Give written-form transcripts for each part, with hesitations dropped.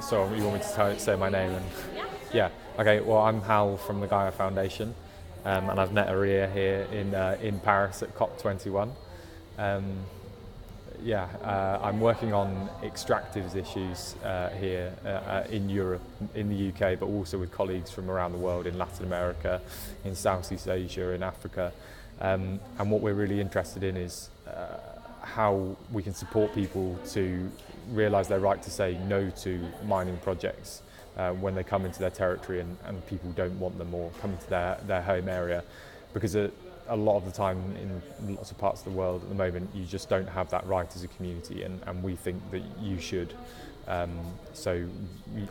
So you want me to say my name? And yeah. Okay. Well, I'm Hal from the Gaia Foundation, and I've met Aria here in Paris at COP21. I'm working on extractives issues here in Europe, in the UK, but also with colleagues from around the world in Latin America, in Southeast Asia, in Africa. And what we're really interested in is how we can support people to realise their right to say no to mining projects when they come into their territory and people don't want them or come into their home area, because a lot of the time in lots of parts of the world at the moment you just don't have that right as a community, and we think that you should. So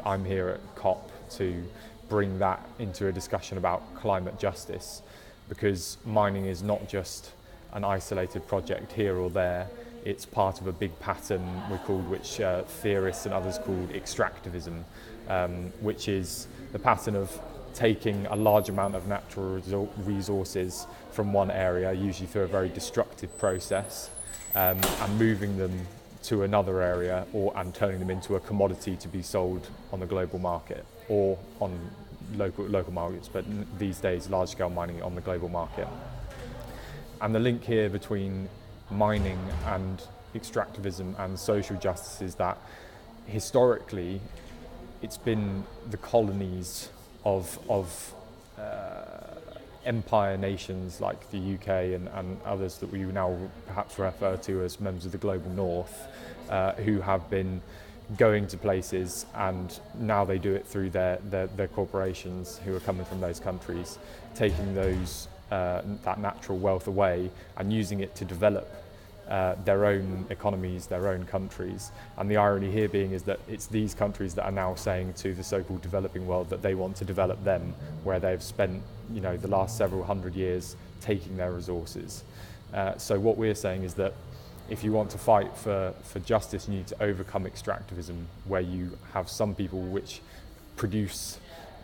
I'm here at COP to bring that into a discussion about climate justice, because mining is not just an isolated project here or there. It's part of a big pattern which theorists and others called extractivism, which is the pattern of taking a large amount of natural resources from one area, usually through a very destructive process, and moving them to another area and turning them into a commodity to be sold on the global market or on local markets, but these days large-scale mining on the global market. And the link here between mining and extractivism and social justice is that historically it's been the colonies of empire nations like the UK and others that we now perhaps refer to as members of the global north, who have been going to places, and now they do it through their corporations who are coming from those countries, taking those that natural wealth away and using it to develop their own economies, their own countries. And the irony here being is that it's these countries that are now saying to the so-called developing world that they want to develop them, where they've spent the last several hundred years taking their resources. So what we're saying is that if you want to fight for justice, you need to overcome extractivism, where you have some people which produce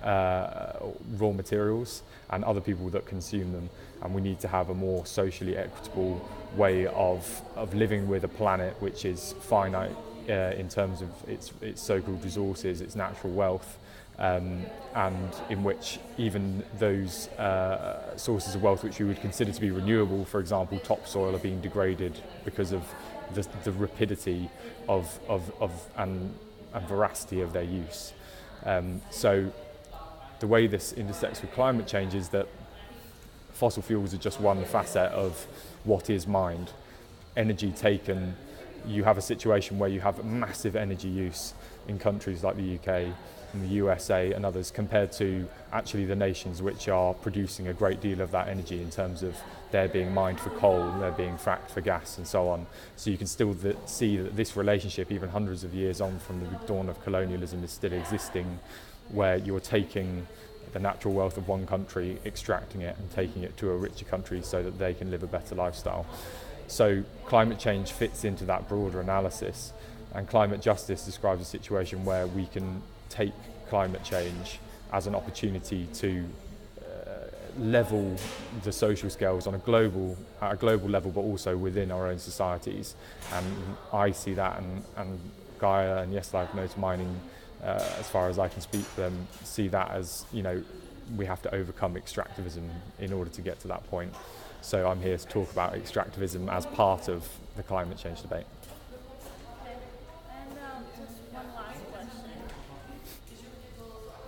raw materials and other people that consume them, and we need to have a more socially equitable way of living with a planet which is finite in terms of its so-called resources, its natural wealth, and in which even those sources of wealth which we would consider to be renewable, for example topsoil, are being degraded because of the rapidity and veracity of their use. So the way this intersects with climate change is that fossil fuels are just one facet of what is mined. Energy taken, you have a situation where you have massive energy use in countries like the UK and the USA and others, compared to actually the nations which are producing a great deal of that energy in terms of they're being mined for coal, they're being fracked for gas and so on. So you can still see that this relationship, even hundreds of years on from the dawn of colonialism, is still existing, where you're taking the natural wealth of one country, extracting it and taking it to a richer country so that they can live a better lifestyle. So climate change fits into that broader analysis, and climate justice describes a situation where we can take climate change as an opportunity to level the social scales at a global level, but also within our own societies. And I see that, and Gaia and Yes Life No to Mining, as far as I can speak for them, see that as, we have to overcome extractivism in order to get to that point. So I'm here to talk about extractivism as part of the climate change debate. Okay. And just one last question.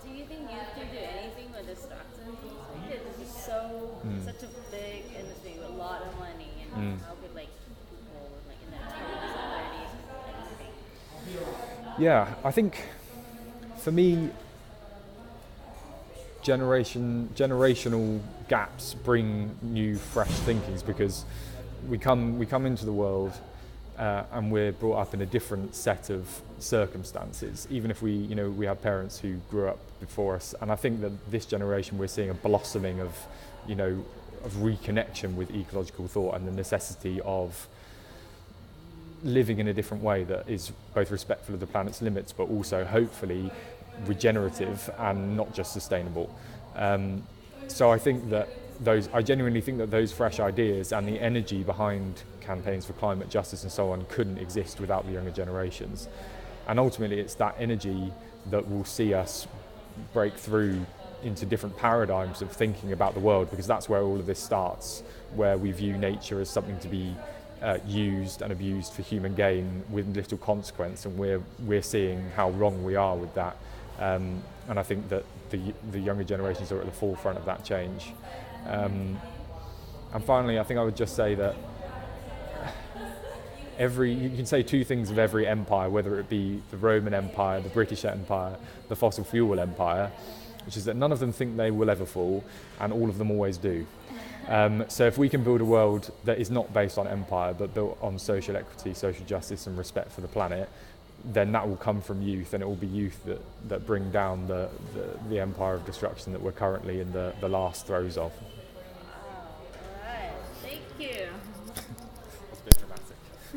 Do you think you can do anything with extractivism? Because it's such a big industry with a lot of money, and how could people in their 20s and 30s? Yeah, I think for me, generational gaps bring new, fresh thinkings, because we come into the world and we're brought up in a different set of circumstances, even if we have parents who grew up before us. And I think that this generation, we're seeing a blossoming of reconnection with ecological thought and the necessity of living in a different way that is both respectful of the planet's limits, but also hopefully regenerative and not just sustainable. So I genuinely think that those fresh ideas and the energy behind campaigns for climate justice and so on couldn't exist without the younger generations. And ultimately it's that energy that will see us break through into different paradigms of thinking about the world, because that's where all of this starts, where we view nature as something to be used and abused for human gain with little consequence, and we're seeing how wrong we are with that. And I think that the younger generations are at the forefront of that change. And finally, I think I would just say that you can say two things of every empire, whether it be the Roman Empire, the British Empire, the fossil fuel empire, which is that none of them think they will ever fall, and all of them always do. So if we can build a world that is not based on empire, but built on social equity, social justice and respect for the planet, then that will come from youth, and it will be youth that bring down the empire of destruction that we're currently in the last throes of.